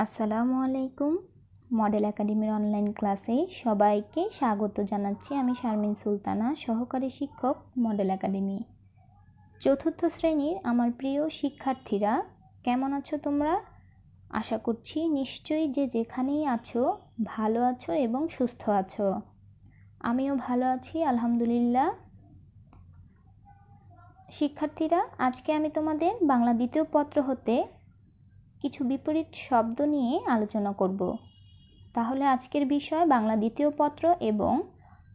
আসসালামু আলাইকুম। মডেল একাডেমির অনলাইন ক্লাসে সবাইকে স্বাগত জানাচ্ছি। আমি শারমিন সুলতানা, সহকারী শিক্ষক, মডেল একাডেমি। চতুর্থ শ্রেণীর আমার প্রিয় শিক্ষার্থীরা, কেমন আছো তোমরা? আশা করছি নিশ্চয়ই যে যেখানেই আছো ভালো আছো এবং সুস্থ আছো। আমিও ভালো আছি, আলহামদুলিল্লাহ। শিক্ষার্থীরা, আজকে আমি তোমাদের বাংলা দ্বিতীয় পত্র হতে কিছু বিপরীত শব্দ নিয়ে আলোচনা করব। তাহলে আজকের বিষয় বাংলা দ্বিতীয় পত্র এবং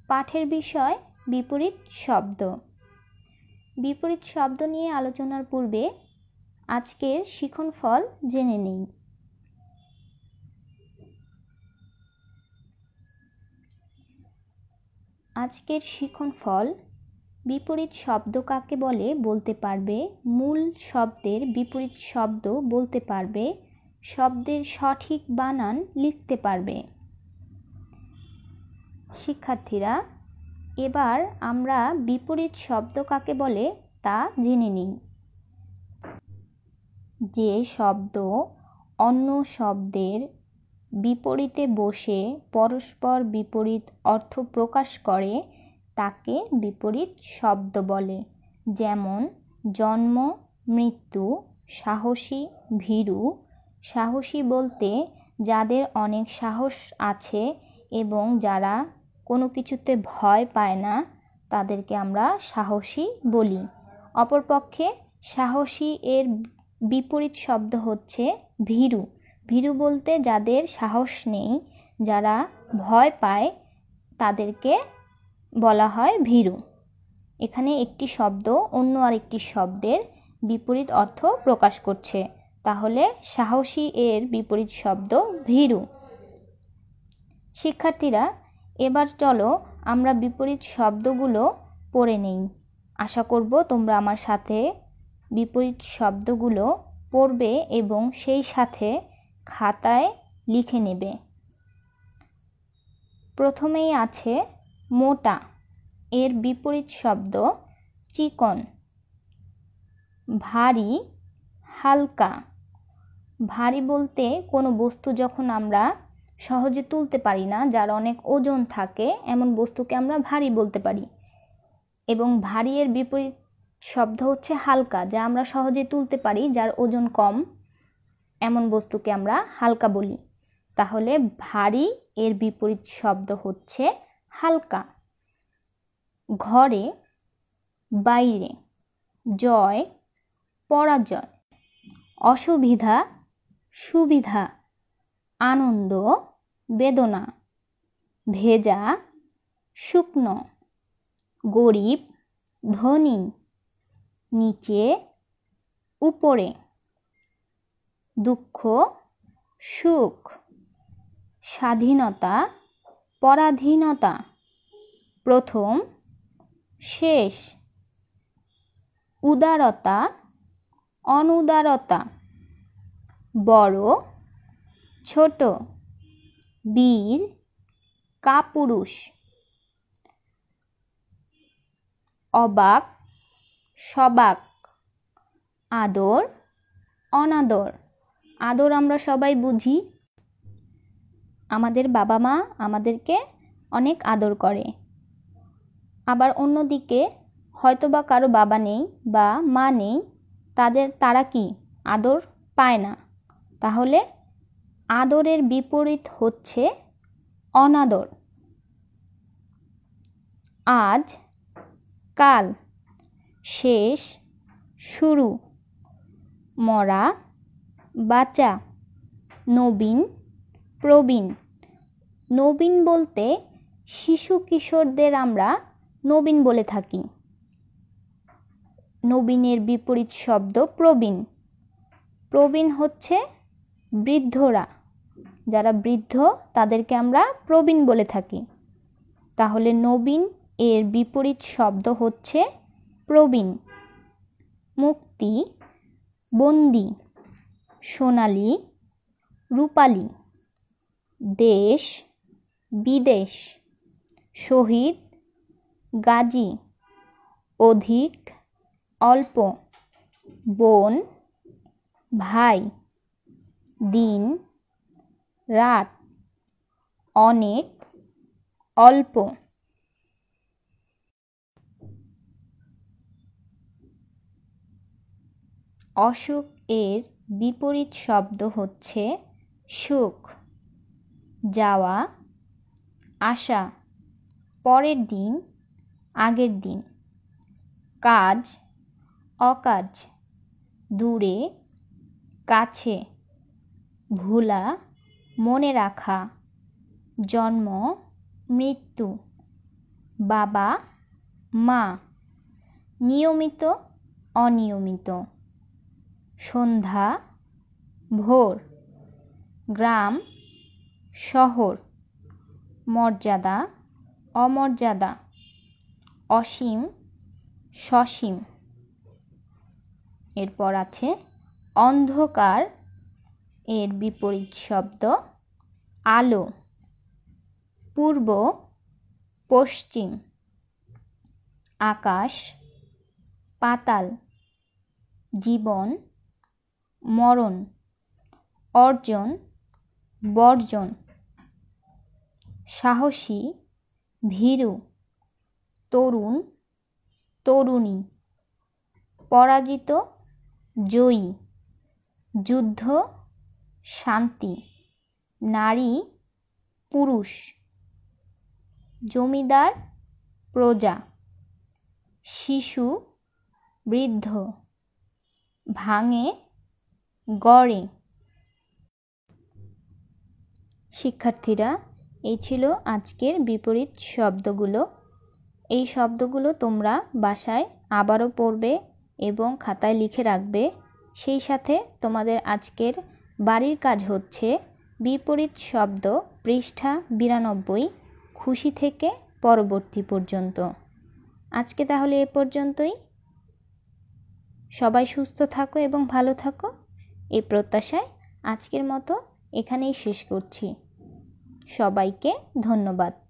পাঠের বিষয় বিপরীত শব্দ। বিপরীত শব্দ নিয়ে আলোচনার পূর্বে আজকের শিক্ষণফল জেনে নিই। আজকের শিক্ষণফল: বিপরীত শব্দ কাকে বলে বলতে পারবে, মূল শব্দের বিপরীত শব্দ বলতে পারবে, শব্দের সঠিক বানান লিখতে পারবে। শিক্ষার্থীরা, এবার আমরা বিপরীত শব্দ কাকে বলে তা জেনে নিই। যে শব্দ অন্য শব্দের বিপরীতে বসে পরস্পর বিপরীত অর্থ প্রকাশ করে তাকে বিপরীত শব্দ বলে। যেমন জন্ম, মৃত্যু, সাহসী, ভীরু। সাহসী বলতে যাদের অনেক সাহস আছে এবং যারা কোনো কিছুতে ভয় পায় না তাদেরকে আমরা সাহসী বলি। অপরপক্ষে সাহসী এর বিপরীত শব্দ হচ্ছে ভীরু। ভীরু বলতে যাদের সাহস নেই, যারা ভয় পায় তাদেরকে বলা হয় ভীরু। এখানে একটি শব্দ অন্য আরেকটি শব্দের বিপরীত অর্থ প্রকাশ করছে, তাহলে সাহসী এর বিপরীত শব্দ ভীরু। শিক্ষার্থীরা, এবার চলো আমরা বিপরীত শব্দগুলো পড়ে নেই। আশা করব তোমরা আমার সাথে বিপরীত শব্দগুলো পড়বে এবং সেই সাথে খাতায় লিখে নেবে। প্রথমেই আছে মোটা। এর বিপরীত শব্দ চিকন। ভারী, হালকা। ভারী বলতে কোনো বস্তু যখন আমরা সহজে তুলতে পারি না, যার অনেক ওজন থাকে, এমন বস্তুকে আমরা ভারী বলতে পারি। এবং ভারী এর বিপরীত শব্দ হচ্ছে হালকা, যা আমরা সহজে তুলতে পারি, যার ওজন কম, এমন বস্তুকে আমরা হালকা বলি। তাহলে ভারী এর বিপরীত শব্দ হচ্ছে হালকা। ঘরে, বাইরে। জয়, পরাজয়। অসুবিধা, সুবিধা। আনন্দ, বেদনা। ভেজা, শুকনো। গরিব, ধনী। নিচে, উপরে। দুঃখ, সুখ। স্বাধীনতা, পরাধীনতা। প্রথম, শেষ। উদারতা, অনুদারতা। বড়, ছোট। বীর, কাপুরুষ। অবাক, সবাক। আদর, অনাদর। আদর আমরা সবাই বুঝি, আমাদের বাবা মা আমাদেরকে অনেক আদর করে। আবার অন্যদিকে হয়তোবা কারো বাবা নেই বা মা নেই, তারা কি আদর পায় না। তাহলে আদরের বিপরীত হচ্ছে অনাদর। আজ, কাল। শেষ, শুরু। মরা, বাঁচা। নবীন, প্রবীণ। নবীন বলতে শিশু কিশোরদের আমরা নবীন বলে থাকি। নবীনের বিপরীত শব্দ প্রবীণ। প্রবীণ হচ্ছে বৃদ্ধরা, যারা বৃদ্ধ তাদেরকে আমরা প্রবীণ বলে থাকি। তাহলে নবীন এর বিপরীত শব্দ হচ্ছে প্রবীণ। মুক্তি, বন্দি। সোনালী, রূপালী। দেশ, বিদেশ। শহীদ, গাজী। অধিক, অল্প। বোন, ভাই। দিন, রাত, অনেক, অল্প। অসুখ এর বিপরীত শব্দ হচ্ছে সুখ। যাওয়া, আসা, পরের দিন, আগের দিন। কাজ, অকাজ, দূরে, কাছে। ভোলা, মনে রাখা। জন্ম, মৃত্যু। বাবা, মা। নিয়মিত, অনিয়মিত। সন্ধ্যা, ভোর। গ্রাম, শহর। মর্যাদা, অমর্যাদা। অসীম, সসীম। এরপর আছে অন্ধকার এর বিপরীত শব্দ আলো। পূর্ব, পশ্চিম। আকাশ, পাতাল। জীবন, মরণ। অর্জন, বর্জন। সাহসী, ভীরু। তরুণ, তরুণী। পরাজিত, জয়ী। যুদ্ধ, শান্তি। নারী, পুরুষ। জমিদার, প্রজা। শিশু, বৃদ্ধ। ভাঙে, গড়ে। শিক্ষার্থীরা, এই ছিল আজকের বিপরীত শব্দগুলো। এই শব্দগুলো তোমরা বাসায় আবারও পড়বে এবং খাতায় লিখে রাখবে। সেই সাথে তোমাদের আজকের বাড়ির কাজ হচ্ছে বিপরীত শব্দ পৃষ্ঠা 92 খুশি থেকে পরবর্তী পর্যন্ত। আজকে তাহলে এ পর্যন্তই। সবাই সুস্থ থাকো এবং ভালো থাকো এই প্রত্যাশায় আজকের মতো এখানেই শেষ করছি। সবাইকে ধন্যবাদ।